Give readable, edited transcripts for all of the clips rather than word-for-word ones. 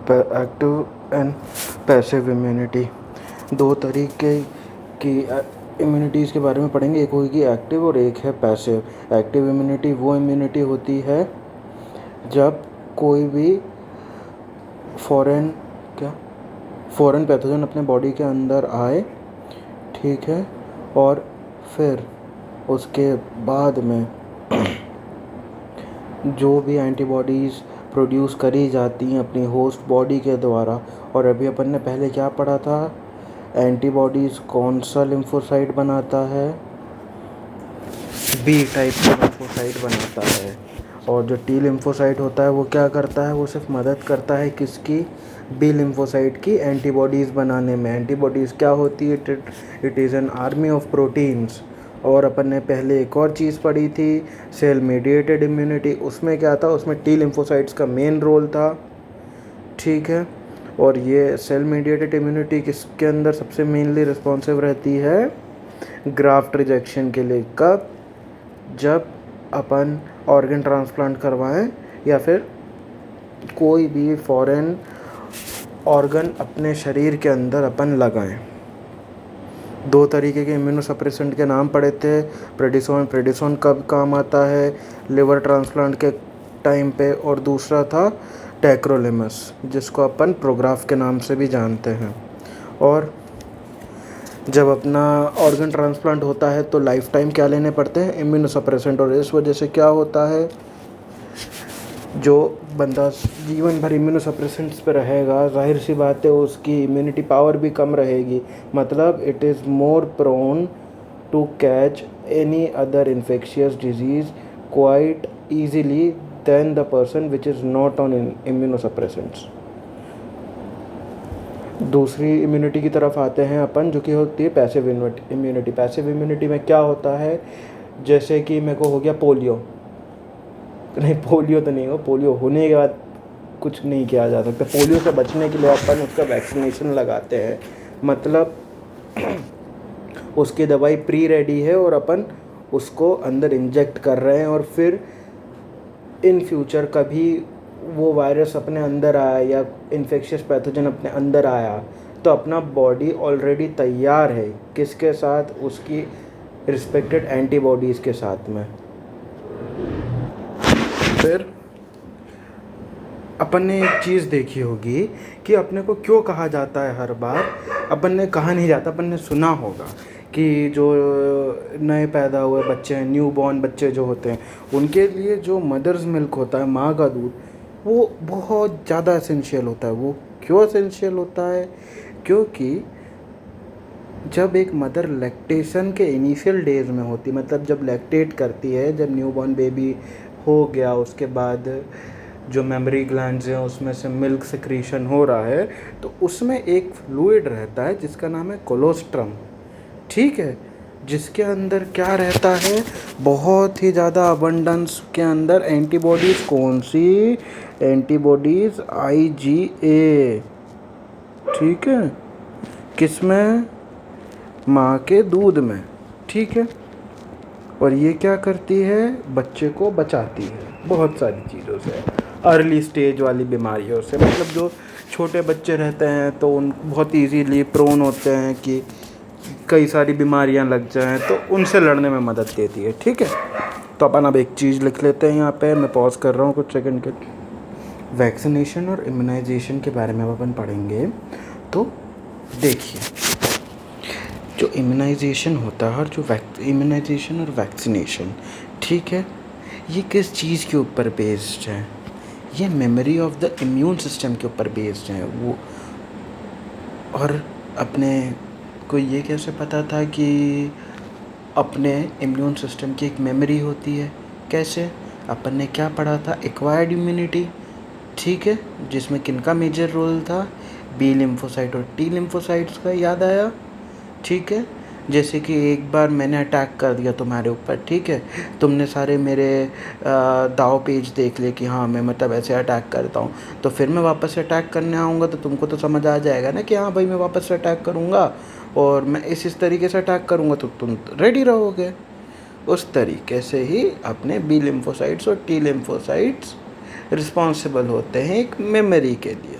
Active and passive immunity. दो तरीके की इम्यूनिटीज़ के बारे में पढ़ेंगे, एक होगी एक्टिव और एक है पैसिव। एक्टिव इम्यूनिटी वो इम्यूनिटी होती है जब कोई भी फॉरेन पैथोजन अपने बॉडी के अंदर आए, ठीक है, और फिर उसके बाद में जो भी एंटीबॉडीज़ प्रोड्यूस करी जाती हैं अपनी होस्ट बॉडी के द्वारा। और अभी अपन ने पहले क्या पढ़ा था, एंटीबॉडीज़ कौन सा लिम्फोसाइट बनाता है, बी टाइप का लिम्फोसाइट बनाता है। और जो टी लिम्फोसाइट होता है वो क्या करता है, वो सिर्फ मदद करता है किसकी, बी लिम्फोसाइट की एंटीबॉडीज़ बनाने में। एंटीबॉडीज़ क्या होती है, it is an army of proteins. और अपन ने पहले एक और चीज़ पढ़ी थी, सेल मीडिएटेड इम्यूनिटी। उसमें क्या था, उसमें टी लिम्फोसाइट्स का मेन रोल था, ठीक है। और ये सेल मीडिएटेड इम्यूनिटी किसके अंदर सबसे मेनली रिस्पॉन्सिव रहती है, ग्राफ्ट रिजेक्शन के लिए। कब, जब अपन ऑर्गन ट्रांसप्लांट करवाएं या फिर कोई भी फॉरेन ऑर्गन अपने शरीर के अंदर अपन लगाएं। दो तरीके के इम्यूनोसप्रेसेंट के नाम पढ़े थे, प्रेडिसोन कब काम आता है, लिवर ट्रांसप्लांट के टाइम पे, और दूसरा था टैक्रोलिमस, जिसको अपन प्रोग्राफ के नाम से भी जानते हैं। और जब अपना ऑर्गन ट्रांसप्लांट होता है तो लाइफ टाइम क्या लेने पड़ते हैं, इम्यूनोसप्रेसेंट। और इस वजह से क्या होता है, जो बंदा जीवन भर इम्यूनोसप्रेसेंट्स पे रहेगा, जाहिर सी बात है उसकी इम्यूनिटी पावर भी कम रहेगी। मतलब it is more prone to catch any other infectious disease quite easily than the person which is not on immunosuppressants. दूसरी इम्यूनिटी की तरफ आते हैं अपन, जो कि होती है पैसिव इम्यूनिटी। पैसिव इम्यूनिटी में क्या होता है, जैसे कि मेरे को हो गया पोलियो, नहीं पोलियो तो नहीं हो, पोलियो होने के बाद कुछ नहीं किया जा सकता। पोलियो से बचने के लिए अपन उसका वैक्सीनेशन लगाते हैं, मतलब उसकी दवाई प्री रेडी है और अपन उसको अंदर इंजेक्ट कर रहे हैं। और फिर इन फ्यूचर कभी वो वायरस अपने अंदर आया या इन्फेक्शियस पैथोजन अपने अंदर आया तो अपना बॉडी ऑलरेडी तैयार है किसके साथ, उसकी रिस्पेक्टेड एंटीबॉडीज़ के साथ में। फिर अपन ने एक चीज़ देखी होगी कि अपने को क्यों कहा जाता है हर बार, अपन ने कहा नहीं जाता, अपन ने सुना होगा कि जो नए पैदा हुए बच्चे हैं, न्यू बॉर्न बच्चे जो होते हैं, उनके लिए जो मदर्स मिल्क होता है, माँ का दूध, वो बहुत ज़्यादा एसेंशियल होता है। वो क्यों एसेंशियल होता है, क्योंकि जब एक मदर लैक्टेशन के इनिशियल डेज में होती, मतलब जब लैक्टेट करती है, जब न्यू बॉर्न बेबी हो गया, उसके बाद जो मेमरी ग्लैंड्स हैं उसमें से मिल्क सिक्रीशन हो रहा है, तो उसमें एक फ्लूइड रहता है जिसका नाम है कोलोस्ट्रम, ठीक है, जिसके अंदर क्या रहता है, बहुत ही ज़्यादा अबंडेंस के अंदर एंटीबॉडीज़। कौन सी एंटीबॉडीज़, IgA, ठीक है, किसमें, माँ के दूध में, ठीक है। और ये क्या करती है, बच्चे को बचाती है बहुत सारी चीज़ों से, अर्ली स्टेज वाली बीमारियों से। मतलब जो छोटे बच्चे रहते हैं तो उन बहुत इजीली प्रोन होते हैं कि कई सारी बीमारियां लग जाएं, तो उनसे लड़ने में मदद देती है, ठीक है। तो अपन अब एक चीज़ लिख लेते हैं यहाँ पे, मैं पॉज कर रहा हूँ कुछ सेकंड के। वैक्सीनेशन और इम्यूनाइजेशन के बारे में अपन पढ़ेंगे। तो देखिए, जो इम्यूनाइजेशन होता है और जो इम्यूनाइजेशन और वैक्सीनेशन, ठीक है, ये किस चीज़ के ऊपर बेस्ड है, ये memory of the immune system के ऊपर बेस्ड है वो। और अपने को ये कैसे पता था कि अपने इम्यून सिस्टम की एक मेमोरी होती है, कैसे, अपन ने क्या पढ़ा था, एक्वायर्ड इम्यूनिटी, ठीक है, जिसमें किनका मेजर रोल था, बी लिम्फोसाइट और टी लिम्फोसाइट्स का, याद आया, ठीक है। जैसे कि एक बार मैंने अटैक कर दिया तुम्हारे ऊपर, ठीक है, तुमने सारे मेरे दाव पेज देख लिए कि हाँ मैं मतलब ऐसे अटैक करता हूँ, तो फिर मैं वापस से अटैक करने आऊँगा तो तुमको तो समझ आ जाएगा ना कि हाँ भाई मैं वापस से अटैक करूँगा और मैं इस तरीके से अटैक करूँगा, तो तुम रेडी रहोगे। उस तरीके से ही अपने बी लिम्फोसाइट्स और टी लिम्फोसाइट्स रिस्पॉन्सिबल होते हैं एक मेमोरी के लिए,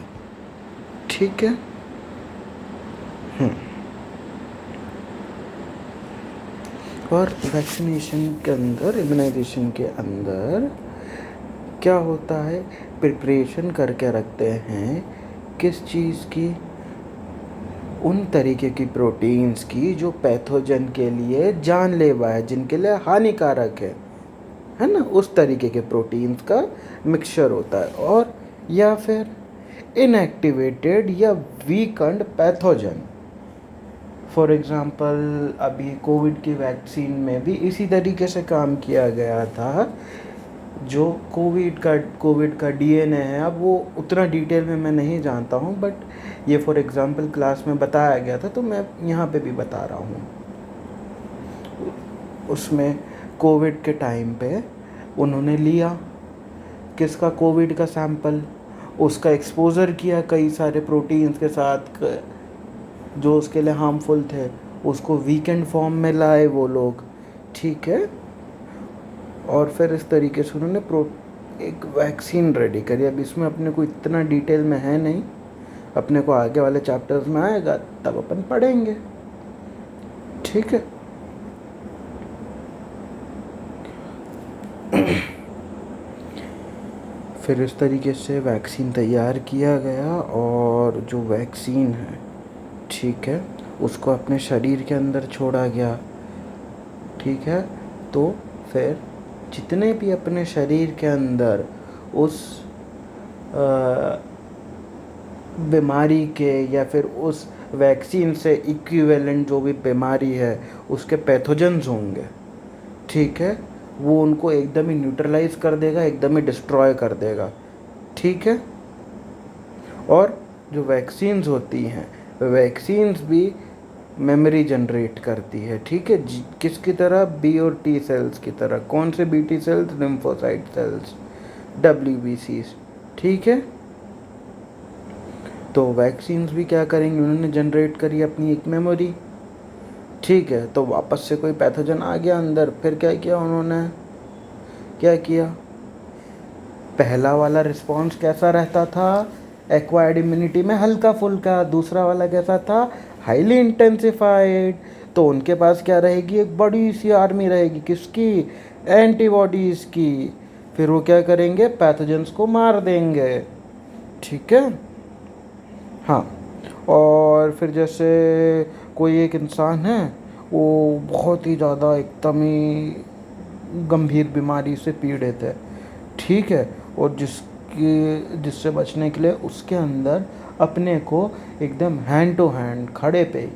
ठीक है। और वैक्सीनेशन के अंदर, इम्यूनाइजेशन के अंदर क्या होता है, प्रिपरेशन करके रखते हैं किस चीज़ की, उन तरीके की प्रोटीन्स की जो पैथोजन के लिए जानलेवा है, जिनके लिए हानिकारक है ना, उस तरीके के प्रोटीन्स का मिक्सचर होता है। और या फिर इनएक्टिवेटेड या वीकंड पैथोजन। फॉर एग्ज़ाम्पल अभी कोविड की वैक्सीन में भी इसी तरीके से काम किया गया था। जो कोविड का डीएनए है, अब वो उतना डिटेल में मैं नहीं जानता हूँ, बट ये फॉर एग्ज़ाम्पल क्लास में बताया गया था, तो मैं यहाँ पे भी बता रहा हूँ। उसमें कोविड के टाइम पे उन्होंने लिया किसका, कोविड का सैंपल, उसका एक्सपोज़र किया कई सारे प्रोटीन्स के साथ जो उसके लिए हार्मफुल थे, उसको वीकेंड फॉर्म में लाए वो लोग, ठीक है। और फिर इस तरीके से उन्होंने एक वैक्सीन रेडी करी। अब इसमें अपने को इतना डिटेल में है नहीं, अपने को आगे वाले चैप्टर्स में आएगा तब अपन पढ़ेंगे, ठीक है। फिर इस तरीके से वैक्सीन तैयार किया गया, और जो वैक्सीन है, ठीक है, उसको अपने शरीर के अंदर छोड़ा गया, ठीक है। तो फिर जितने भी अपने शरीर के अंदर उस बीमारी के या फिर उस वैक्सीन से इक्विवेलेंट जो भी बीमारी है उसके पैथोजेंस होंगे, ठीक है, वो उनको एकदम ही न्यूट्रलाइज कर देगा, एकदम ही डिस्ट्रॉय कर देगा, ठीक है। और जो वैक्सीन्स होती हैं, वैक्सीन्स भी मेमोरी जनरेट करती है, ठीक है, किसकी तरह, बी और टी सेल्स की तरह। कौन से B T cells, lymphocyte cells, WBCs, ठीक है। तो वैक्सीन्स भी क्या करेंगे, उन्होंने जनरेट करी अपनी एक मेमोरी, ठीक है। तो वापस से कोई पैथोजन आ गया अंदर, फिर क्या किया उन्होंने, क्या किया, पहला वाला रिस्पॉन्स कैसा रहता था, एक्वायर्ड इम्यूनिटी में हल्का फुल्का, दूसरा वाला कैसा था, हाईली इंटेंसिफाइड। तो उनके पास क्या रहेगी, एक बड़ी सी आर्मी रहेगी, किसकी, एंटीबॉडीज़ की। फिर वो क्या करेंगे, पैथोजेंस को मार देंगे, ठीक है। हाँ, और फिर जैसे कोई एक इंसान है, वो बहुत ही ज़्यादा एकदम ही गंभीर बीमारी से पीड़ित है, ठीक है, और जिससे बचने के लिए उसके अंदर अपने को एकदम हैंड टू हैंड खड़े पे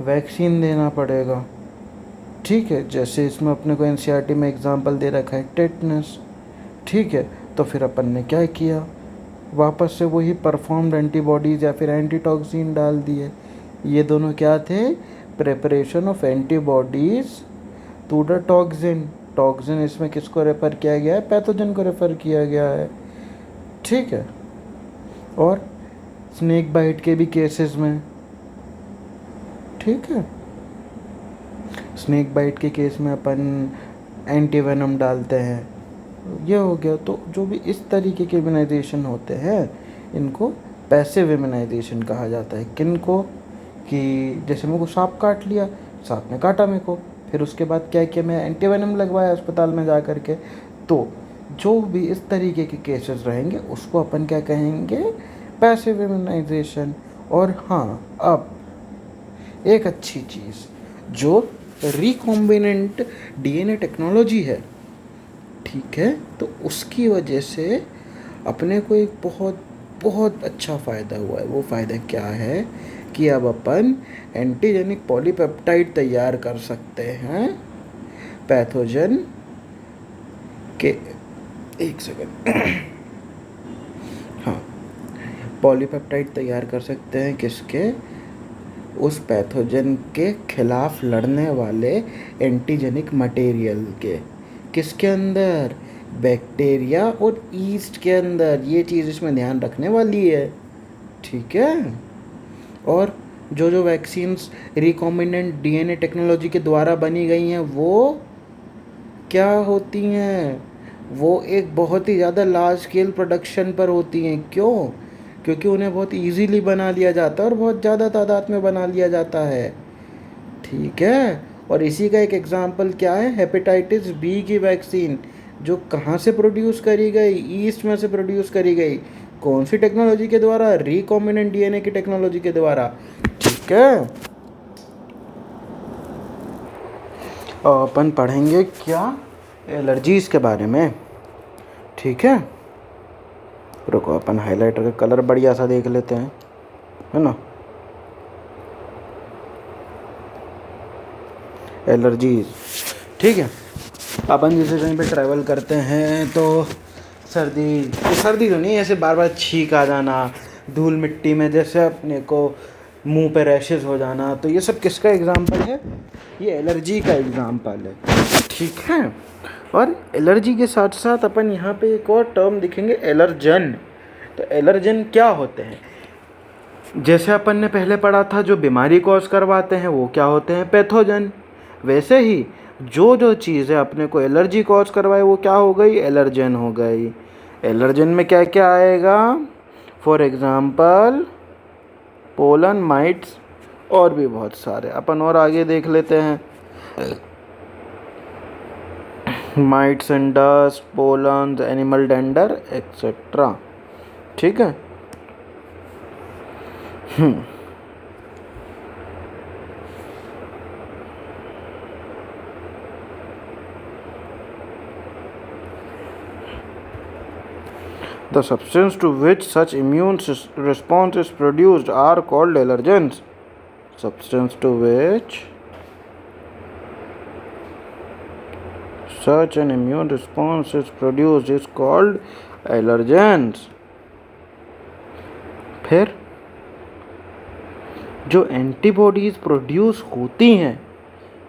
वैक्सीन देना पड़ेगा, ठीक है। जैसे इसमें अपने को NCERT में एग्जांपल दे रखा है टेटनस, ठीक है। तो फिर अपन ने क्या किया, वापस से वही परफॉर्म्ड एंटीबॉडीज़ या फिर एंटीटॉक्सिन डाल दिए। ये दोनों क्या थे, preparation of antibodies to the toxin. Toxin इसमें किसको रेफ़र किया गया है, पैथोजन को रेफ़र किया गया है, ठीक है। और स्नेक बाइट के भी केसेस में, ठीक है, स्नेक बाइट के केस में अपन एंटीवेनम डालते हैं, ये हो गया। तो जो भी इस तरीके के इम्यूनाइजेशन होते हैं, इनको पैसिव इम्यूनाइजेशन कहा जाता है। किनको, कि जैसे मेरे को सांप काट लिया, सांप ने काटा मेरे को, फिर उसके बाद क्या किया, मैं एंटीवेनम लगवाया अस्पताल में जा कर के। तो जो भी इस तरीके के केसेस रहेंगे उसको अपन क्या कहेंगे, पैसिव इम्यूनाइजेशन। और हाँ, अब एक अच्छी चीज़ जो रिकॉम्बिनेंट DNA टेक्नोलॉजी है, ठीक है, तो उसकी वजह से अपने को एक बहुत बहुत अच्छा फ़ायदा हुआ है। वो फ़ायदा क्या है कि अब अपन एंटीजेनिक पॉलीपेप्टाइड तैयार कर सकते हैं पैथोजन के, एक सेकंड, हाँ, पॉलीपेप्टाइड तैयार कर सकते हैं किसके, उस पैथोजन के खिलाफ लड़ने वाले एंटीजेनिक मटेरियल के, किसके अंदर, बैक्टीरिया और ईस्ट के अंदर। ये चीज़ इसमें ध्यान रखने वाली है, ठीक है। और जो जो वैक्सीन्स रिकॉम्बिनेंट DNA टेक्नोलॉजी के द्वारा बनी गई हैं, वो क्या होती हैं, वो एक बहुत ही ज़्यादा लार्ज स्केल प्रोडक्शन पर होती हैं। क्यों, क्योंकि उन्हें बहुत इजीली बना लिया जाता है और बहुत ज़्यादा तादाद में बना लिया जाता है। ठीक है। और इसी का एक एग्जांपल क्या है, हेपेटाइटिस बी की वैक्सीन, जो कहाँ से प्रोड्यूस करी गई, ईस्ट में से प्रोड्यूस करी गई। कौन सी टेक्नोलॉजी के द्वारा, रिकॉम्बिनेंट डीएनए की टेक्नोलॉजी के द्वारा। ठीक है। अपन पढ़ेंगे क्या, एलर्जीज के बारे में। ठीक है। रुको अपन हाइलाइटर का कलर बढ़िया सा देख लेते हैं, है ना। एलर्जीज, ठीक है। अपन जैसे कहीं पे ट्रैवल करते हैं तो सर्दी तो नहीं, ऐसे बार बार छींक आ जाना, धूल मिट्टी में जैसे अपने को मुंह पे रैशेस हो जाना, तो ये सब किसका एग्जाम्पल है, ये एलर्जी का एग्जाम्पल है। ठीक है। और एलर्जी के साथ साथ अपन यहाँ पे एक और टर्म दिखेंगे, एलर्जन। तो एलर्जन क्या होते हैं, जैसे अपन ने पहले पढ़ा था जो बीमारी कॉज करवाते हैं वो क्या होते हैं, पैथोजन। वैसे ही जो चीज़ें अपने को एलर्जी कॉज करवाए वो क्या हो गई, एलर्जन हो गई। एलर्जन में क्या क्या आएगा, फॉर एग्जाम्पल पोलन, माइट्स और भी बहुत सारे। अपन और आगे देख लेते हैं, mites and dust, pollen, animal dander etcetera. ठीक है। The substance to which such immune response is produced are called allergens. Substance to which such an immune response is produced is called allergens. फिर जो antibodies produce होती हैं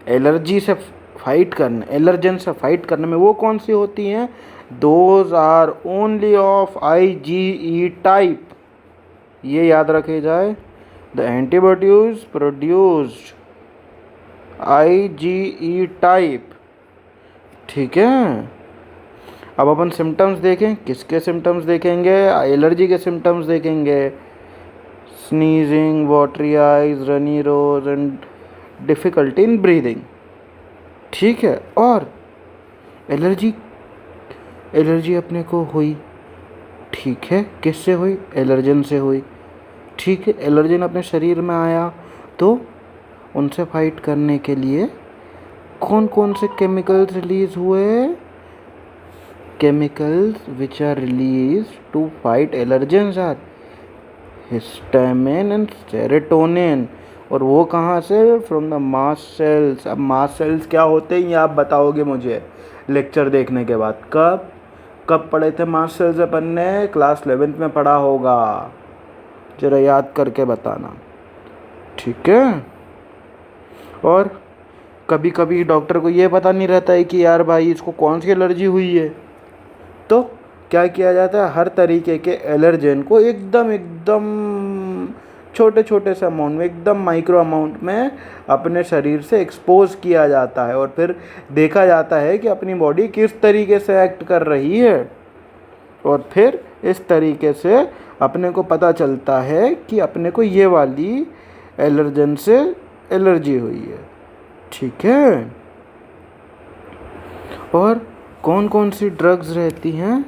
allergy से fight करने, allergen से fight करने में, वो कौन सी होती हैं, those are only of IgE type. ये याद रखे जाए, the antibodies produced IgE type. ठीक है। अब अपन सिम्टम्स देखें, किसके सिम्टम्स देखेंगे, एलर्जी के सिम्टम्स देखेंगे, sneezing, watery eyes, runny nose and difficulty in breathing. ठीक है। और एलर्जी अपने को हुई, ठीक है, किससे हुई, एलर्जन से हुई। ठीक है। एलर्जन अपने शरीर में आया तो उनसे फाइट करने के लिए कौन कौन से केमिकल्स रिलीज हुए, chemicals which are release to fight allergens are histamine and serotonin. और वो कहाँ से, फ्रॉम द मास्ट सेल्स। अब मास्ट सेल्स क्या होते हैं ये आप बताओगे मुझे लेक्चर देखने के बाद। कब पढ़े थे मास्ट सेल्स, अपन ने क्लास 11th में पढ़ा होगा, जरा याद करके बताना। ठीक है। और कभी कभी डॉक्टर को ये पता नहीं रहता है कि यार भाई इसको कौन सी एलर्जी हुई है, तो क्या किया जाता है, हर तरीके के एलर्जन को एकदम छोटे छोटे से अमाउंट में, एकदम माइक्रो अमाउंट में अपने शरीर से एक्सपोज किया जाता है, और फिर देखा जाता है कि अपनी बॉडी किस तरीके से एक्ट कर रही है, और फिर इस तरीके से अपने को पता चलता है कि अपने को ये वाली एलर्जन से एलर्जी हुई है। ठीक है। और कौन कौन सी ड्रग्स रहती हैं,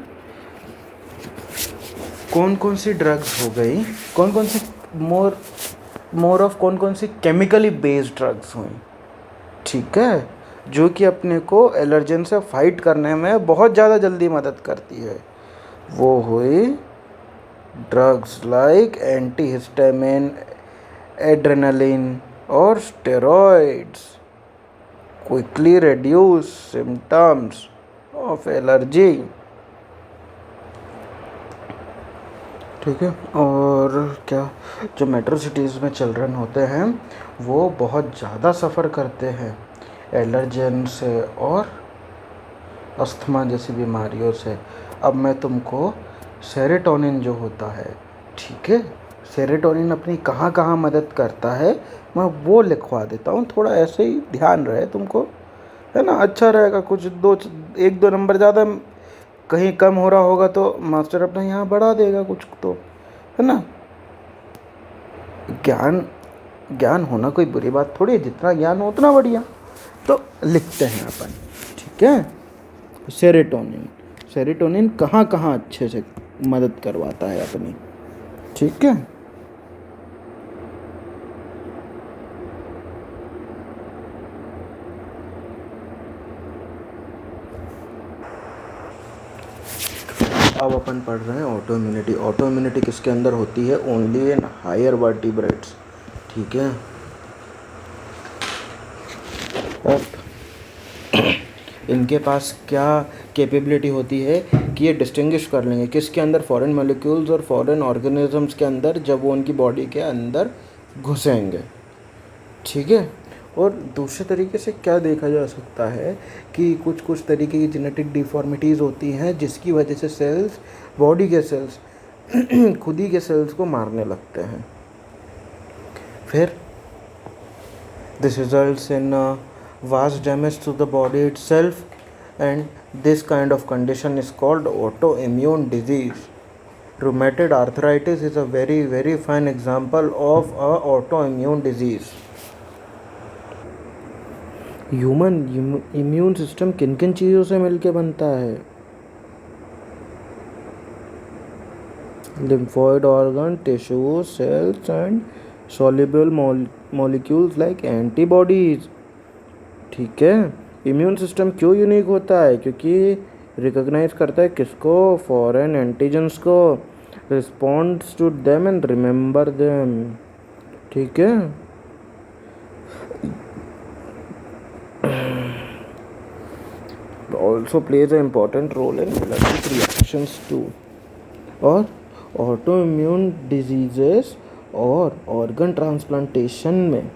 कौन कौन सी ड्रग्स हो गई, कौन कौन सी मोर ऑफ कौन कौन सी केमिकली बेस्ड ड्रग्स हुई। ठीक है। जो कि अपने को एलर्जन से फाइट करने में बहुत ज़्यादा जल्दी मदद करती है। वो हुई ड्रग्स लाइक एंटीहिस्टामिन, एड्रेनलिन और steroids quickly reduce symptoms of allergy. ठीक है। और क्या, जो मेट्रो सिटीज़ में चिल्ड्रन होते हैं वो बहुत ज़्यादा सफ़र करते हैं एलर्जन से और अस्थमा जैसी बीमारियों से। अब मैं तुमको सेरोटोनिन जो होता है, ठीक है, सेरोटोनिन अपनी कहाँ कहाँ मदद करता है मैं वो लिखवा देता हूँ, थोड़ा ऐसे ही ध्यान रहे तुमको, है ना, अच्छा रहेगा। कुछ एक दो नंबर ज़्यादा कहीं कम हो रहा होगा तो मास्टर अपना यहाँ बढ़ा देगा कुछ तो, है ना। ज्ञान ज्ञान होना कोई बुरी बात थोड़ी है, जितना ज्ञान हो उतना बढ़िया। तो लिखते हैं अपन, ठीक है। सेरोटोनिन, सेरोटोनिन कहाँ कहाँ अच्छे से मदद करवाता है अपनी, ठीक है। अब अपन पढ़ रहे हैं ऑटो इम्यूनिटी। ऑटो इम्यूनिटी किसके अंदर होती है? ओनली इन हायर वर्टिब्रेट्स, ठीक है। अब इनके पास क्या कैपेबिलिटी होती है कि ये डिस्टिंग्विश कर लेंगे किसके अंदर, फॉरेन मॉलिक्यूल्स और फॉरेन ऑर्गेनिजम्स के अंदर, जब वो उनकी बॉडी के अंदर घुसेंगे, ठीक है। और दूसरे तरीके से क्या देखा जा सकता है कि कुछ कुछ तरीके की जेनेटिक डिफॉर्मिटीज़ होती हैं जिसकी वजह से सेल्स, बॉडी के सेल्स खुद ही के सेल्स को मारने लगते हैं। फिर this results in vast damage to the body itself, and this kind of condition is called autoimmune disease. Rheumatoid arthritis is a very fine example of a autoimmune disease. Human immune system किन किन चीज़ों से मिलके बनता है? lymphoid organ, tissue, cells and soluble molecules like antibodies, ठीक है। Immune system क्यों यूनिक होता है? क्योंकि रिकॉग्नाइज करता है किसको? फॉरेन एंटीजन्स को, responds to them and remember them, ठीक है। Also plays a important role in allergic reactions too. और ऑटो इम्यून डिजीजेस और ऑर्गन ट्रांसप्लांटेशन में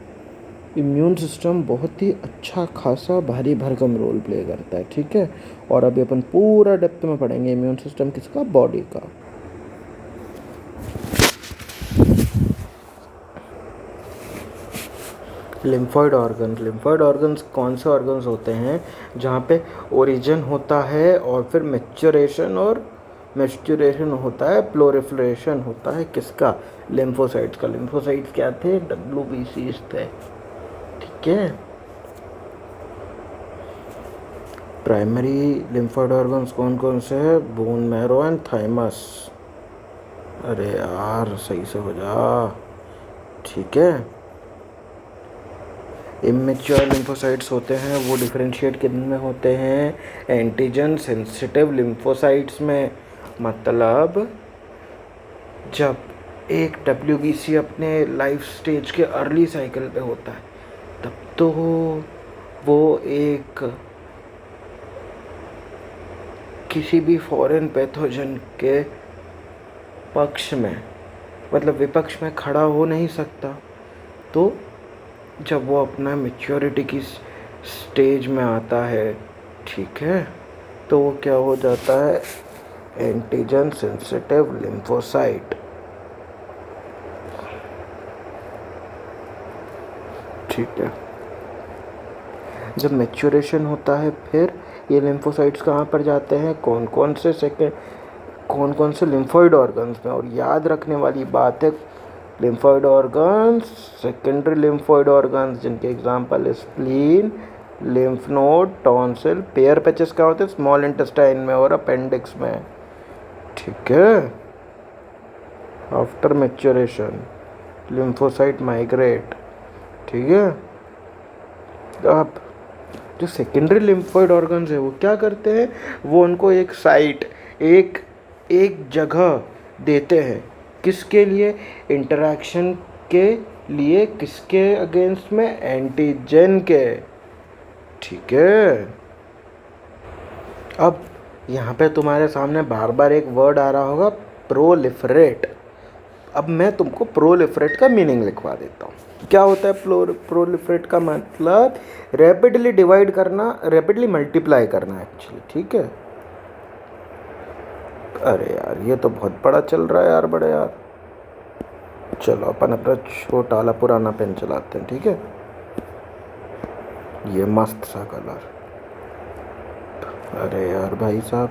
इम्यून सिस्टम बहुत ही अच्छा खासा भारी भरकम रोल प्ले करता है, ठीक है। और अभी अपन पूरा डेप्थ में पढ़ेंगे इम्यून सिस्टम किसका? बॉडी का। लिम्फॉइड ऑर्गन, लिम्फॉइड ऑर्गन्स कौन से ऑर्गन्स होते हैं जहाँ पे ओरिजिन होता है और फिर मैच्योरेशन होता है, प्लोरिफरेशन होता है किसका? लिम्फोसाइट्स का। लिम्फोसाइट्स क्या थे? WBCs थे, ठीक है। प्राइमरी लिम्फॉइड ऑर्गन्स कौन कौन से हैं? Bone marrow and thymus. अरे यार सही से हो जा, ठीक है। इमेच्योर लिम्फोसाइट्स होते हैं वो डिफरेंशिएट किन में होते हैं? एंटीजन सेंसिटिव लिम्फोसाइट्स में। मतलब जब एक WBC अपने लाइफ स्टेज के अर्ली साइकिल पे होता है तब तो वो एक किसी भी फॉरेन पैथोजन के पक्ष में, मतलब विपक्ष में खड़ा हो नहीं सकता। तो जब वो अपना मैच्योरिटी की स्टेज में आता है, ठीक है, तो वो क्या हो जाता है? एंटीजन सेंसिटिव लिम्फोसाइट, ठीक है। जब मैच्योरेशन होता है फिर ये लिम्फोसाइट्स कहाँ पर जाते हैं? कौन कौन से लिम्फॉइड ऑर्गन्स में? और याद रखने वाली बात है, lymphoid organs, secondary lymphoid organs जिनके एग्जांपल है spleen, lymph node, tonsil. Pair patches क्या होते हैं? स्मॉल इंटेस्टाइन में और अपेंडिक्स में, ठीक है। आफ्टर मैच्योरेशन लिम्फोसाइट माइग्रेट, ठीक है। अब जो सेकेंडरी लिम्फॉइड ऑर्गन्स है वो क्या करते हैं? वो उनको एक साइट, एक जगह देते हैं किसके लिए? इंटरैक्शन के लिए। किसके अगेंस्ट में? एंटीजन के, ठीक है। अब यहाँ पे तुम्हारे सामने बार बार एक वर्ड आ रहा होगा, प्रोलिफरेट। अब मैं तुमको प्रोलिफरेट का मीनिंग लिखवा देता हूँ। क्या होता है प्रोलिफरेट का? मतलब रैपिडली डिवाइड करना, रैपिडली मल्टीप्लाई करना एक्चुअली, ठीक है। अरे यार ये तो बहुत बड़ा चल रहा है यार, बड़े यार। चलो अपन अपना छोटा वाला पुराना पेन चलाते हैं, ठीक है। ये मस्त सा कलर। अरे यार भाई साहब,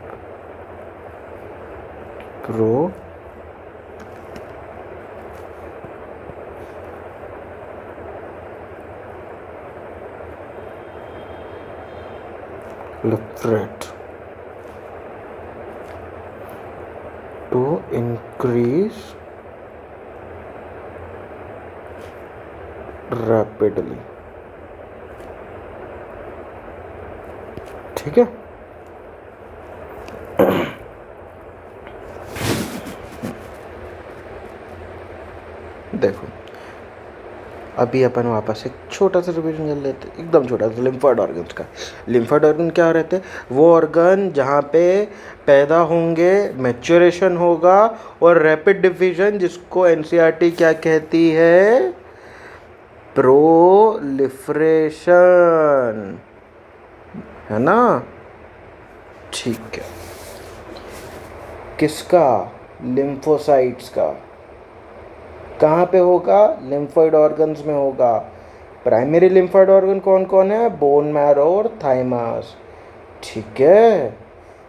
proliferate to increase rapidly. ठीक है। देखो अभी अपन वापस एक छोटा सा रिवीजन कर लेते हैं, एकदम छोटा सा, लिम्फोइड ऑर्गन्स का। लिम्फोइड ऑर्गन क्या रहते हैं? वो ऑर्गन जहाँ पे पैदा होंगे, मैच्योरेशन होगा और रैपिड डिवीजन, जिसको एनसीईआरटी क्या कहती है? प्रोलिफरेशन, है ना? ठीक है। किसका? लिम्फोसाइट्स का। कहाँ पे होगा? लिम्फोइड ऑर्गन्स में होगा। प्राइमरी लिम्फोइड ऑर्गन कौन कौन है? बोन मैरो और थाइमस। ठीक है।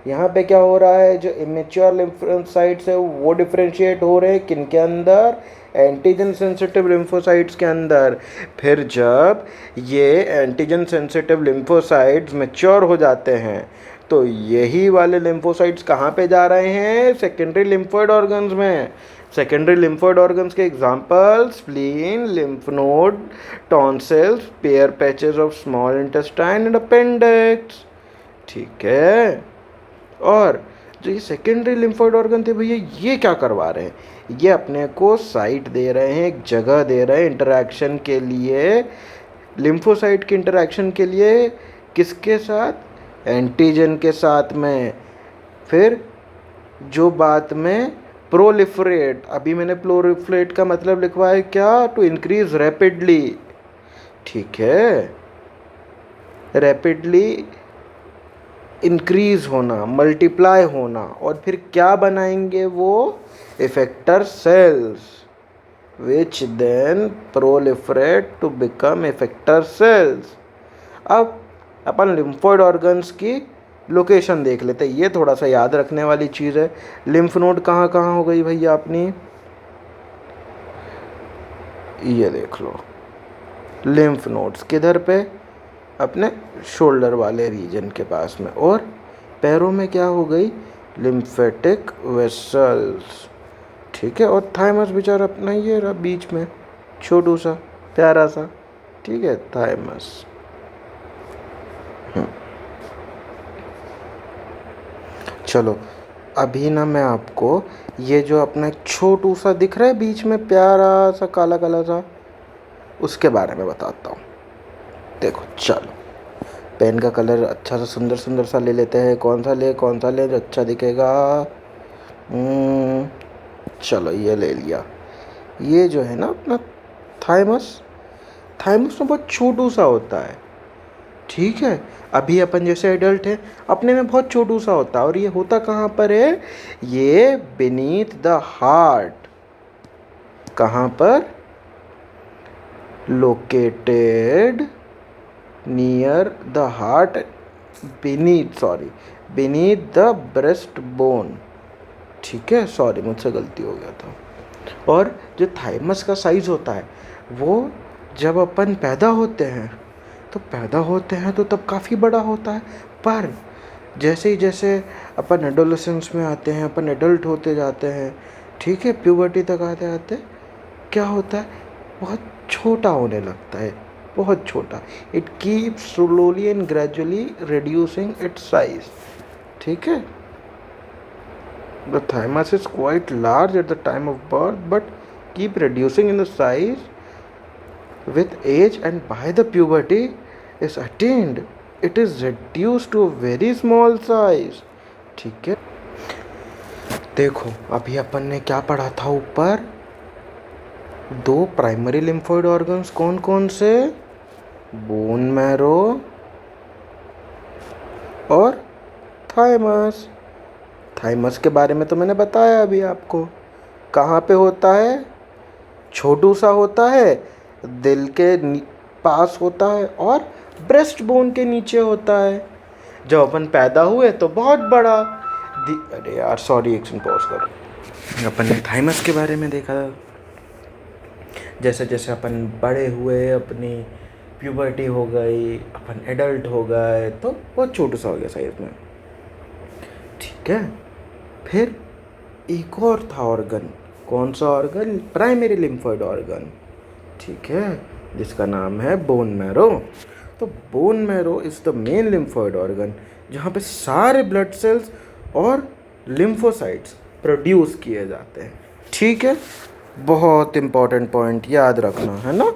यहाँ पे क्या हो रहा है? जो इमेच्योर लिम्फोसाइट्स है वो डिफरेंशिएट हो रहे हैं किन के अंदर? एंटीजन सेंसिटिव लिम्फोसाइट्स के अंदर। फिर जब ये एंटीजन सेंसिटिव लिम्फोसाइट्स मैच्योर हो जाते हैं तो यही वाले लिम्फोसाइट्स कहाँ पे जा रहे हैं? सेकेंडरी लिम्फोइड ऑर्गन्स में। सेकेंडरी लिम्फोइड ऑर्गन्स के example spleen, lymph node, tonsils, pair patches of small intestine and appendix. ठीक है। और जो ये सेकेंडरी लिम्फोइड ऑर्गन थे भैया, ये क्या करवा रहे हैं? ये अपने को साइट दे रहे हैं, एक जगह दे रहे हैं इंटरैक्शन के लिए, लिम्फोसाइट की इंटरैक्शन के लिए। किसके साथ? एंटीजन के साथ में। फिर जो बात में प्रोलिफरेट, अभी मैंने प्रोलिफरेट का मतलब लिखवा है क्या? To increase rapidly. ठीक है। रैपिडली इंक्रीज होना, मल्टीप्लाई होना। और फिर क्या बनाएंगे वो? Effector cells, which then proliferate to become effector cells. अब अपन लिम्फोइड ऑर्गन्स की लोकेशन देख लेते हैं, ये थोड़ा सा याद रखने वाली चीज़ है। लिम्फ नोड कहाँ कहाँ हो गई भैया अपनी? ये देख लो, लिम्फ नोड्स किधर पे? अपने शोल्डर वाले रीजन के पास में। और पैरों में क्या हो गई? Lymphatic vessels. ठीक है। और थाइमस बेचारा अपना ये रहा बीच में, छोटू सा प्यारा सा। ठीक है, थाइमस। चलो अभी ना मैं आपको ये जो अपना छोटू सा दिख रहा है बीच में, प्यारा सा काला काला सा, उसके बारे में बताता हूँ। देखो चलो, पेन का कलर अच्छा सा सुंदर सुंदर सा ले लेते हैं। कौन सा ले जो अच्छा दिखेगा? चलो ये ले लिया। ये जो है ना अपना थाइमस, थाइमस में बहुत छोटू सा होता है। ठीक है। अभी अपन जैसे एडल्ट हैं, अपने में बहुत छोटू सा होता है। और ये होता कहाँ पर है? ये बीनीथ द हार्ट। कहाँ पर? Located near the heart, beneath the breast bone. ठीक है, सॉरी मुझसे गलती हो गया था। और जो थाइमस का साइज होता है वो जब अपन पैदा होते हैं तो तब काफ़ी बड़ा होता है। पर जैसे ही जैसे अपन एडोलेसेंस में आते हैं, अपन एडल्ट होते जाते हैं, ठीक है, प्यूबर्टी तक आते आते क्या होता है? बहुत छोटा होने लगता है, बहुत छोटा। It keeps slowly and gradually reducing it's size. ठीक है। The thymus is quite large at the time of birth but keep reducing in the size with age, and by the puberty is attained it is reduced to a very small size. ठीक है। देखो अभी अपन ने क्या पढ़ा था ऊपर? दो प्राइमरी लिम्फोइड ऑर्गन्स कौन कौन से? बोन मैरो और थाइमस। थाइमस के बारे में तो मैंने बताया अभी आपको। कहाँ पे होता है? छोटू सा होता है, दिल के पास होता है और ब्रेस्ट बोन के नीचे होता है। जब अपन पैदा हुए तो बहुत बड़ा अरे यार सॉरी, एक सेकंड पॉज करो। अपन ने थाइमस के बारे में देखा। जैसे जैसे अपन बड़े हुए, अपनी प्यूबर्टी हो गई, अपन एडल्ट हो गए, तो बहुत छोटू सा हो गया साइज में, ठीक है। फिर एक और था ऑर्गन, कौन सा ऑर्गन? प्राइमरी लिम्फोइड ऑर्गन, ठीक है, जिसका नाम है बोन मैरो। तो bone marrow is the main lymphoid organ जहाँ पे सारे ब्लड सेल्स और लिम्फोसाइट्स प्रोड्यूस किए जाते हैं, ठीक है। बहुत इंपॉर्टेंट पॉइंट याद रखना है ना,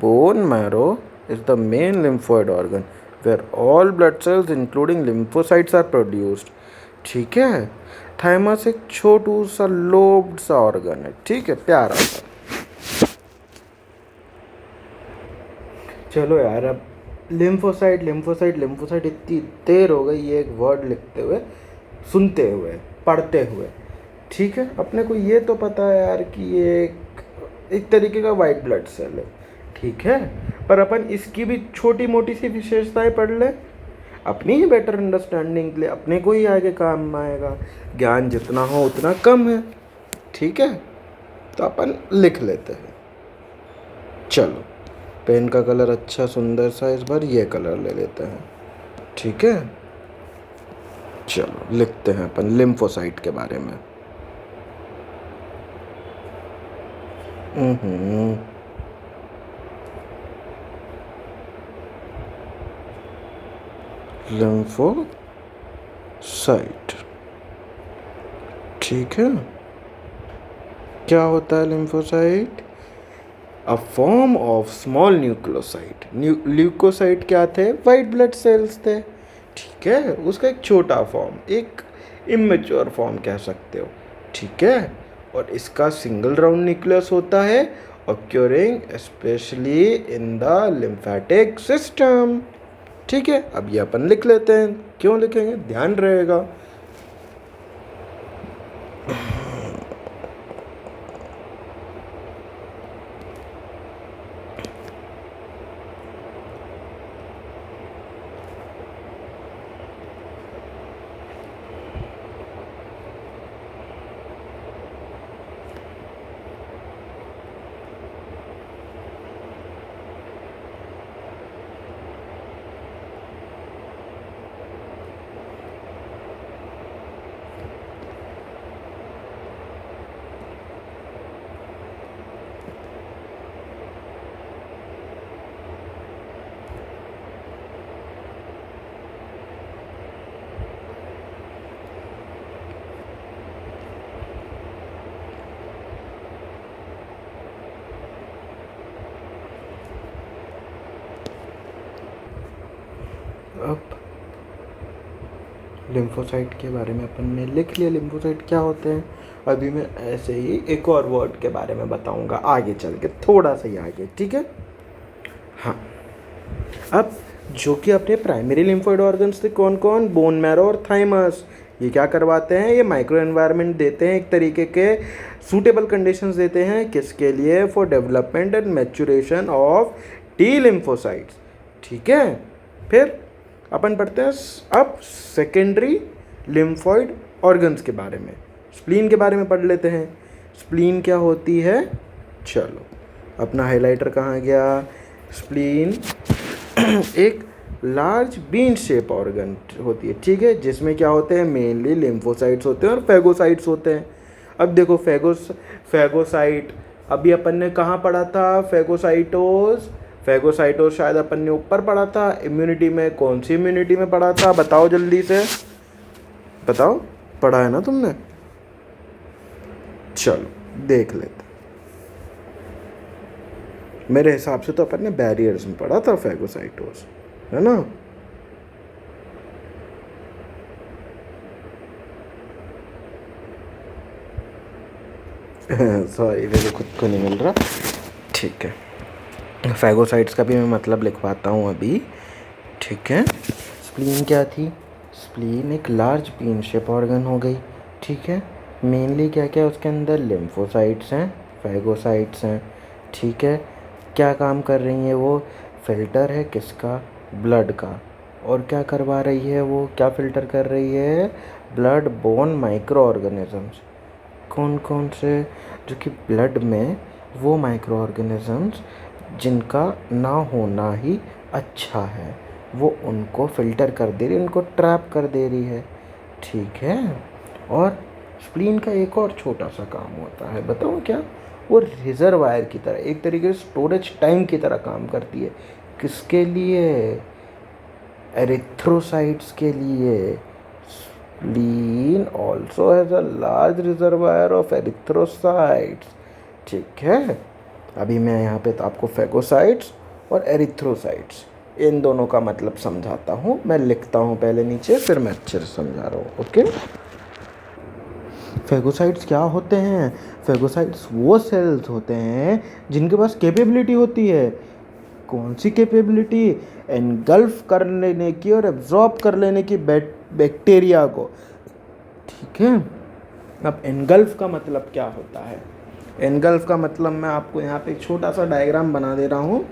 bone marrow is the main lymphoid organ where all blood cells including lymphocytes are produced, ठीक है। थाइमस एक छोटू सा लोब्ड सा ऑर्गन है, ठीक है, प्यारा सा। चलो यार, अब लिम्फोसाइट लिम्फोसाइट लिम्फोसाइट इतनी देर हो गई ये एक वर्ड लिखते हुए, सुनते हुए, पढ़ते हुए, ठीक है। अपने को ये तो पता है यार कि ये एक तरीके का वाइट ब्लड सेल है, ठीक है। पर अपन इसकी भी छोटी मोटी सी विशेषताएं पढ़ ले, अपनी ही बेटर अंडरस्टैंडिंग के लिए, अपने को ही आगे काम आएगा। ज्ञान जितना हो उतना कम है, ठीक है। तो अपन लिख लेते हैं। चलो, पेन का कलर अच्छा सुंदर सा इस बार ये कलर ले लेते हैं, ठीक है। चलो लिखते हैं अपन लिम्फोसाइट के बारे में। लिम्फोसाइट, ठीक है। क्या होता है lymphocyte? A form of small nucleocyte. Leucocyte क्या थे? वाइट ब्लड सेल्स थे, ठीक है। उसका एक छोटा फॉर्म, एक इमेच्योर फॉर्म कह सकते हो, ठीक है। और इसका सिंगल राउंड न्यूक्लियस होता है, occurring specially in the lymphatic system, ठीक है। अब ये अपन लिख लेते हैं, क्यों लिखेंगे, ध्यान रहेगा। अब लिम्फोसाइट के बारे में अपन ने लिख लिया, लिम्फोसाइट क्या होते हैं। अभी मैं ऐसे ही एक और वर्ड के बारे में बताऊंगा आगे चल के, थोड़ा सा ही आगे, ठीक है। हाँ, अब जो कि अपने प्राइमरी लिम्फोइड ऑर्गन्स थे कौन कौन? बोन मैरो और थाइमस। ये क्या करवाते हैं? ये माइक्रो एनवायरनमेंट देते हैं, एक तरीके के सूटेबल कंडीशंस देते हैं, किसके लिए? For development and maturation of T lymphocytes, ठीक है। फिर अपन पढ़ते हैं अब सेकेंडरी लिम्फोइड ऑर्गन्स के बारे में। स्प्लीन के बारे में पढ़ लेते हैं। स्प्लीन क्या होती है? चलो, अपना हाइलाइटर कहाँ गया? स्प्लीन एक लार्ज बीन शेप ऑर्गन होती है, ठीक है, जिसमें क्या होते हैं? मेनली लिम्फोसाइट्स होते हैं और फेगोसाइट्स होते हैं। अब देखो, फेगोसाइट अभी अपन ने कहाँ पढ़ा था? फेगोसाइटोस शायद अपन ने ऊपर पढ़ा था। इम्यूनिटी में कौन सी इम्यूनिटी में पढ़ा था? बताओ जल्दी से, बताओ, पढ़ा है ना तुमने? चलो देख लेते। मेरे हिसाब से तो अपन ने बैरियर्स में पढ़ा था फेगोसाइटोस, है ना? सॉरी, मेरे खुद को नहीं मिल रहा, ठीक है। फेगोसाइट्स का भी मैं मतलब लिखवाता हूँ अभी, ठीक है। स्प्लीन क्या थी? स्प्लीन एक लार्ज बीन शेप ऑर्गन हो गई, ठीक है। मेनली क्या क्या उसके अंदर? लिम्फोसाइट्स हैं, फेगोसाइट्स हैं, ठीक है। क्या काम कर रही है वो? फिल्टर है किसका? ब्लड का। और क्या करवा रही है वो? क्या फिल्टर कर रही है? Blood borne micro organisms. कौन कौन से? जो कि ब्लड में वो माइक्रो ऑर्गेनिजम्स जिनका ना होना ही अच्छा है, वो उनको फ़िल्टर कर दे रही है, उनको ट्रैप कर दे रही है, ठीक है। और स्प्लीन का एक और छोटा सा काम होता है, बताऊँ क्या? वो रिजर्वायर की तरह, एक तरीके से स्टोरेज टैंक की तरह काम करती है। किसके लिए? एरिथ्रोसाइट्स के लिए। Spleen also has a large reservoir of erythrocytes, ठीक है। अभी मैं यहाँ पे तो आपको फेगोसाइट्स और एरिथ्रोसाइट्स इन दोनों का मतलब समझाता हूँ। मैं लिखता हूँ पहले नीचे, फिर मैं अच्छे से समझा रहा हूँ, ओके। फेगोसाइट्स क्या होते हैं? फेगोसाइट्स वो सेल्स होते हैं जिनके पास कैपेबिलिटी होती है। कौन सी कैपेबिलिटी? एनगल्फ कर लेने की और एब्जॉर्ब कर लेने की बैक्टीरिया को, ठीक है। अब एनगल्फ का मतलब क्या होता है? एनगल्फ का मतलब मैं आपको यहाँ पे एक छोटा सा डायग्राम बना दे रहा हूँ,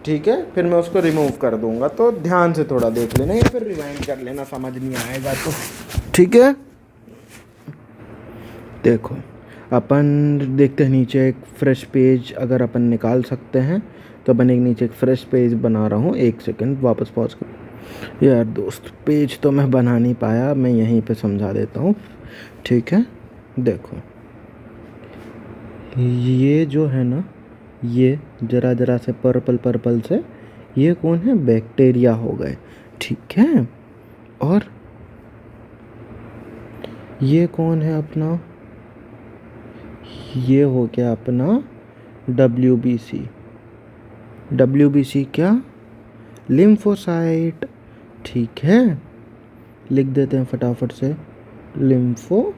ठीक है। फिर मैं उसको रिमूव कर दूंगा, तो ध्यान से थोड़ा देख लेना या फिर रिवाइंड कर लेना, समझ नहीं आएगा तो, ठीक है। देखो, अपन देखते हैं नीचे एक फ्रेश पेज अगर अपन निकाल सकते हैं तो अपन एक नीचे एक फ्रेश पेज बना रहा हूँ। एक सेकंड, वापस पॉज कर। यार दोस्त, पेज तो मैं बना नहीं पाया, मैं यहीं पे समझा देता हूँ, ठीक है। देखो, ये जो है ना, ये जरा जरा से पर्पल पर्पल से, ये कौन है? बैक्टीरिया हो गए, ठीक है। और ये कौन है अपना? ये हो गया अपना WBC। WBC क्या? लिम्फोसाइट, ठीक है। लिख देते हैं फटाफट से, लिम्फोसाइट,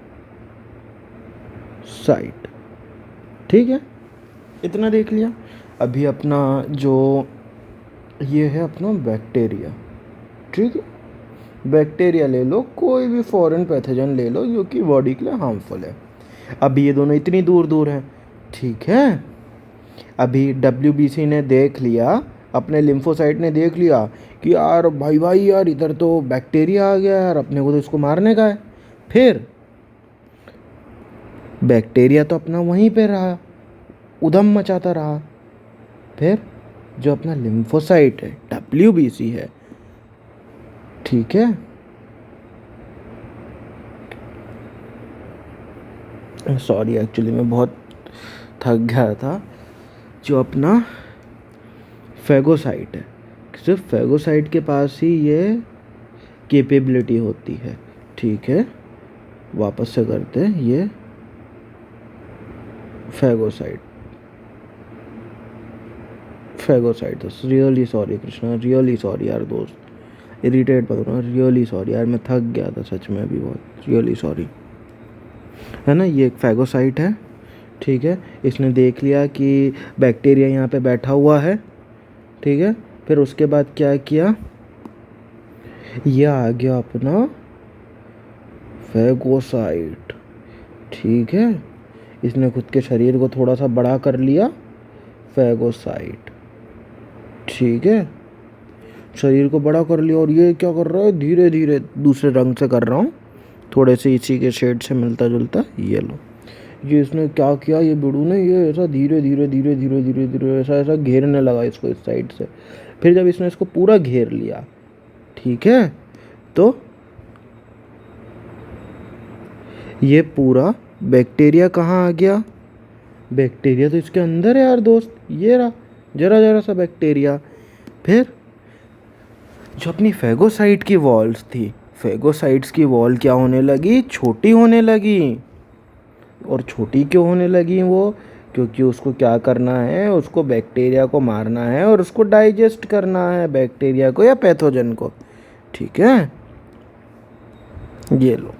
ठीक है। इतना देख लिया। अभी अपना जो ये है अपना बैक्टीरिया, ठीक है। बैक्टीरिया ले लो, कोई भी फॉरेन पैथोजन ले लो जो कि बॉडी के लिए हार्मफुल है। अभी ये दोनों इतनी दूर दूर हैं, ठीक है। अभी WBC ने देख लिया, अपने लिम्फोसाइट ने देख लिया कि यार भाई भाई यार, इधर तो बैक्टीरिया आ गया यार, अपने को तो इसको मारने का है। फिर बैक्टीरिया तो अपना वहीं पे रहा, उधम मचाता रहा। फिर जो अपना लिम्फोसाइट है, WBC है, ठीक है। सॉरी, एक्चुअली मैं बहुत थक गया था। जो अपना फेगोसाइट है, सिर्फ फेगोसाइट के पास ही ये कैपेबिलिटी होती है, ठीक है। वापस से करते हैं, ये phagocyte, phagocyte, really sorry Krishna, really sorry यार दोस्त, इरिटेट मत होना, रियली सॉरी यार, मैं थक गया था सच में अभी बहुत, रियली सॉरी, है ना। ये एक फेगोसाइट है, ठीक है। इसने देख लिया कि बैक्टीरिया यहाँ पे बैठा हुआ है, ठीक है। फिर उसके बाद क्या किया? ये आ गया अपना फेगोसाइट, ठीक है। इसने खुद के शरीर को थोड़ा सा बड़ा कर लिया, फेगोसाइट, ठीक है। शरीर को बड़ा कर लिया और ये क्या कर रहा है? धीरे धीरे, दूसरे रंग से कर रहा हूँ, थोड़े से इसी के शेड से मिलता जुलता, ये लो। ये इसने क्या किया? ये बिड़ू ने ये ऐसा धीरे धीरे धीरे धीरे धीरे धीरे ऐसा ऐसा घेरने लगा इसको इस साइड से। फिर जब इसने इसको पूरा घेर लिया, ठीक है, तो ये पूरा बैक्टीरिया कहाँ आ गया? बैक्टीरिया तो इसके अंदर है यार दोस्त, ये रहा जरा जरा सा बैक्टीरिया। फिर जो अपनी फेगोसाइट की वॉल्स थी, फेगोसाइट्स की वॉल क्या होने लगी? छोटी होने लगी। और छोटी क्यों होने लगी वो? क्योंकि उसको क्या करना है? उसको बैक्टीरिया को मारना है और उसको डाइजेस्ट करना है, बैक्टीरिया को या पैथोजन को, ठीक है। ये लो,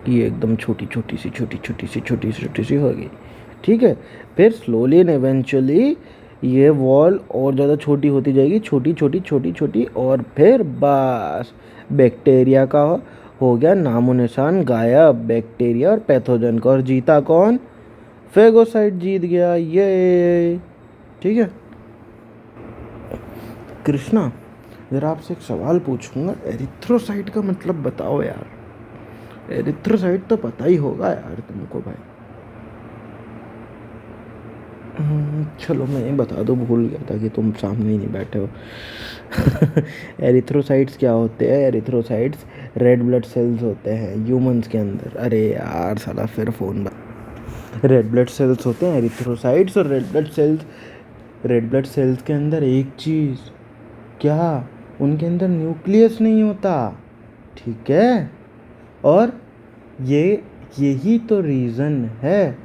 ये एकदम छोटी छोटी सी छोटी छोटी सी छोटी सी छोटी सी होगी, ठीक है। फिर स्लोली एंड इवेंचुअली ये वॉल और ज़्यादा छोटी होती जाएगी, छोटी छोटी छोटी छोटी, और फिर बस बैक्टीरिया का हो गया नामो निशान गायब, बैक्टीरिया और पैथोजन का। और जीता कौन? फेगोसाइट जीत गया, ये, ठीक है। कृष्णा, जरा आपसे एक सवाल पूछूंगा, एरिथ्रोसाइट का मतलब बताओ यार। एरिथ्रोसाइट तो पता ही होगा यार तुमको भाई। चलो मैं ये बता दूँ, भूल गया था कि तुम सामने ही नहीं बैठे हो। एरिथ्रोसाइट्स क्या होते हैं? एरिथ्रोसाइट्स रेड ब्लड सेल्स होते हैं ह्यूमंस के अंदर। अरे यार साला फिर फ़ोन। रेड ब्लड सेल्स होते हैं एरिथ्रोसाइट्स, और रेड ब्लड सेल्स के अंदर एक चीज़, क्या, उनके अंदर न्यूक्लियस नहीं होता, ठीक है? और ये यही तो रीज़न है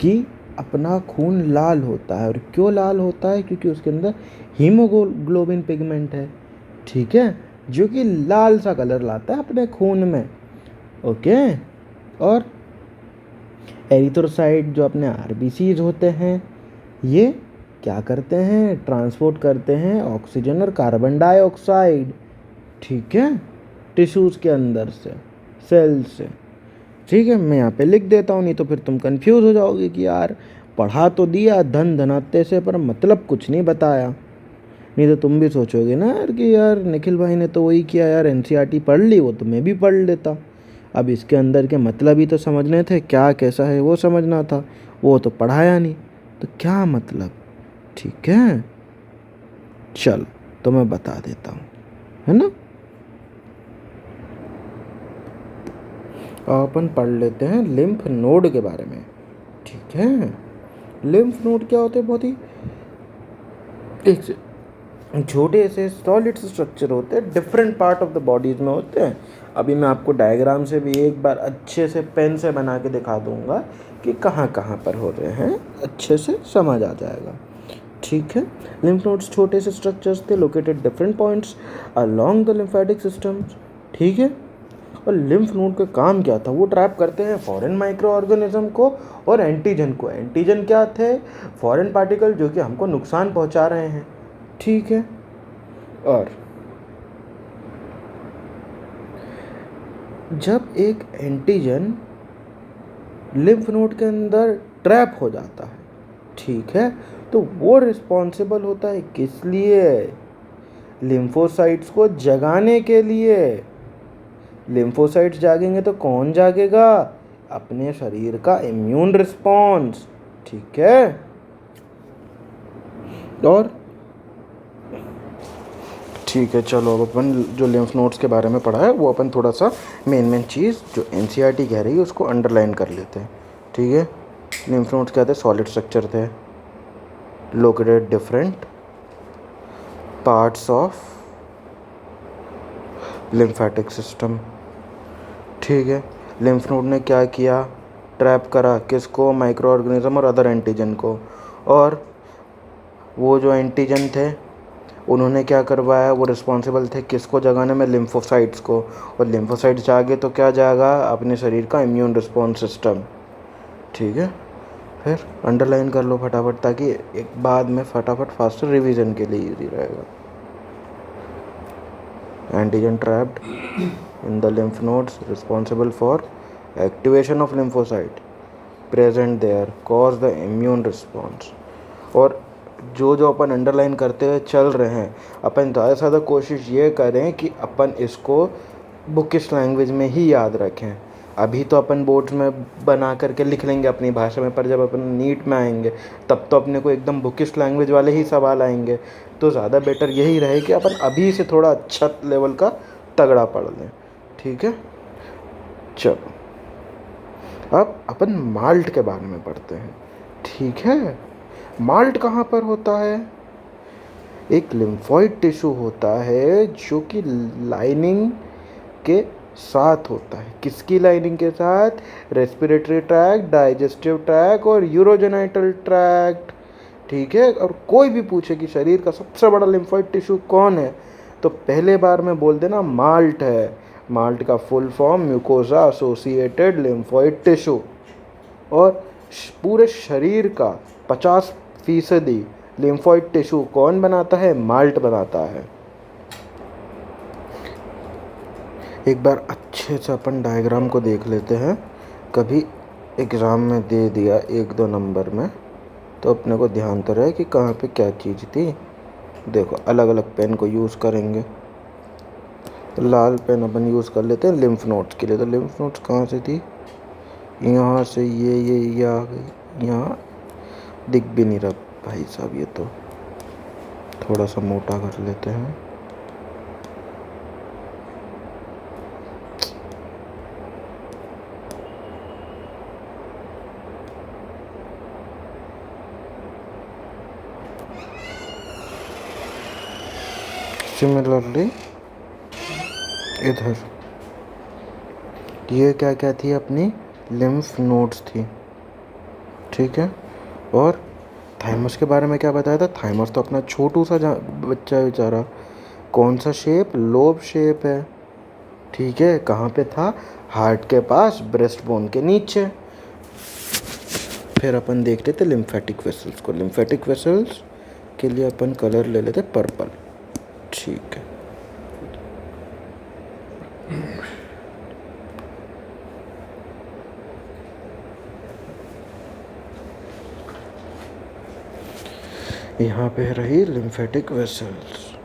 कि अपना खून लाल होता है। और क्यों लाल होता है? क्योंकि उसके अंदर हीमोग्लोबिन पिगमेंट है, ठीक है, जो कि लाल सा कलर लाता है अपने खून में। ओके। और एरिथ्रोसाइट जो अपने आरबीसीज होते हैं, ये क्या करते हैं? ट्रांसपोर्ट करते हैं ऑक्सीजन और कार्बन डाइऑक्साइड, ठीक है, टिश्यूज़ के अंदर से, सेल से। ठीक है, मैं यहाँ पे लिख देता हूँ, नहीं तो फिर तुम कंफ्यूज हो जाओगे कि यार पढ़ा तो दिया धन धनाते से, पर मतलब कुछ नहीं बताया। नहीं तो तुम भी सोचोगे ना यार कि यार निखिल भाई ने तो वही किया यार, एनसीईआरटी पढ़ ली, वो तो मैं भी पढ़ लेता। अब इसके अंदर के मतलब ही तो समझने थे, क्या कैसा है वो समझना था, वो तो पढ़ाया नहीं, तो क्या मतलब? ठीक है, चल तो मैं बता देता हूँ, है ना। अपन पढ़ लेते हैं लिम्फ नोड के बारे में, ठीक है। लिम्फ नोड क्या होते हैं? बहुत ही एक छोटे से सॉलिड स्ट्रक्चर होते हैं, different part of the bodies में होते हैं। अभी मैं आपको डायग्राम से भी एक बार अच्छे से पेन से बना के दिखा दूंगा कि कहाँ कहाँ पर हो रहे हैं, अच्छे से समझ आ जाएगा, ठीक है। लिम्फ नोड्स छोटे से स्ट्रक्चर्स थे located different points along the lymphatic systems, ठीक है। और लिम्फ नोड का काम क्या था? वो ट्रैप करते हैं फॉरेन माइक्रो ऑर्गेनिज्म को और एंटीजन को। एंटीजन क्या थे? फॉरेन पार्टिकल जो कि हमको नुकसान पहुंचा रहे हैं, ठीक है। और जब एक एंटीजन लिम्फ नोड के अंदर ट्रैप हो जाता है, ठीक है, तो वो रिस्पॉन्सिबल होता है किस लिए? लिम्फोसाइट्स को जगाने के लिए। लिम्फोसाइट्स जागेंगे तो कौन जागेगा? अपने शरीर का इम्यून रिस्पॉन्स, ठीक है। और ठीक है, चलो अब अपन जो लिम्फ नोड्स के बारे में पढ़ा है वो अपन थोड़ा सा मेन चीज़ जो एनसीईआरटी कह रही है उसको अंडरलाइन कर लेते हैं, ठीक है। लिम्फ नोड्स क्या थे? सॉलिड स्ट्रक्चर थे located different parts of lymphatic system, ठीक है। लिम्फ नोड ने क्या किया? ट्रैप करा किसको? माइक्रो ऑर्गेनिज्म और अदर एंटीजन को। और वो जो एंटीजन थे उन्होंने क्या करवाया? वो रिस्पॉन्सिबल थे किसको जगाने में? लिम्फोसाइट्स को। और लिम्फोसाइट्स जागे तो क्या जागा? अपने शरीर का इम्यून रिस्पॉन्स सिस्टम, ठीक है। फिर अंडरलाइन कर लो फटाफट, ताकि एक बाद में फटाफट फास्टर रिवीजन के लिए इजी रहेगा। Antigen trapped in the lymph nodes responsible for activation of lymphocyte present there cause the immune response। और जो अपन अंडरलाइन करते हुए चल रहे हैं, अपन ज़्यादा से ज़्यादा कोशिश ये करें कि अपन इसको बुकिश लैंग्वेज में ही याद रखें। अभी तो अपन बोर्ड्स में बना करके लिख लेंगे अपनी भाषा में, पर जब अपन नीट में आएंगे तब तो अपने को एकदम बुकिश लैंग्वेज वाले ही सवाल आएंगे। तो ज़्यादा बेटर यही रहे कि अपन अभी से थोड़ा अच्छा लेवल का तगड़ा पढ़ लें, ठीक है। चलो अब अपन माल्ट के बारे में पढ़ते हैं, ठीक है। माल्ट कहाँ पर होता है? एक लिम्फोइड टिश्यू होता है जो कि लाइनिंग के साथ होता है। किसकी लाइनिंग के साथ? रेस्पिरेटरी ट्रैक्ट, डाइजेस्टिव ट्रैक्ट और यूरोजेनाइटल ट्रैक्ट, ठीक है। और कोई भी पूछे कि शरीर का सबसे बड़ा लिम्फोइड टिश्यू कौन है, तो पहले बार में बोल देना माल्ट है। माल्ट का full form mucosa associated lymphoid tissue. और पूरे शरीर का 50% लिम्फोइड टिश्यू कौन बनाता है? माल्ट बनाता है। एक बार अच्छे से अपन डायग्राम को देख लेते हैं, कभी एग्ज़ाम में दे दिया 1-2 नंबर में, तो अपने को ध्यान तो रहे कि कहाँ पे क्या चीज़ थी। देखो अलग अलग पेन को यूज़ करेंगे, तो लाल पेन अपन यूज़ कर लेते हैं लिम्फ नोड्स के लिए। तो लिम्फ नोड्स कहाँ से थी? यहाँ से ये आ गई यहाँ, दिख भी नहीं रहा भाई साहब, ये तो थोड़ा सा मोटा कर लेते हैं। सिमिलरली इधर ये क्या क्या थी, अपनी लिम्फ नोड्स थी, ठीक है। और थाइमस के बारे में क्या बताया था? थाइमस तो अपना छोटू सा बच्चा है बेचारा, कौन सा शेप, लोब शेप है, ठीक है। कहाँ पे था? हार्ट के पास, ब्रेस्ट बोन के नीचे। फिर अपन देख लेते लिम्फेटिक वेसल्स को। लिम्फेटिक वेसल्स के लिए अपन कलर ले लेते पर्पल, ठीक है। यहाँ पे रही लिम्फेटिक वेसल्स।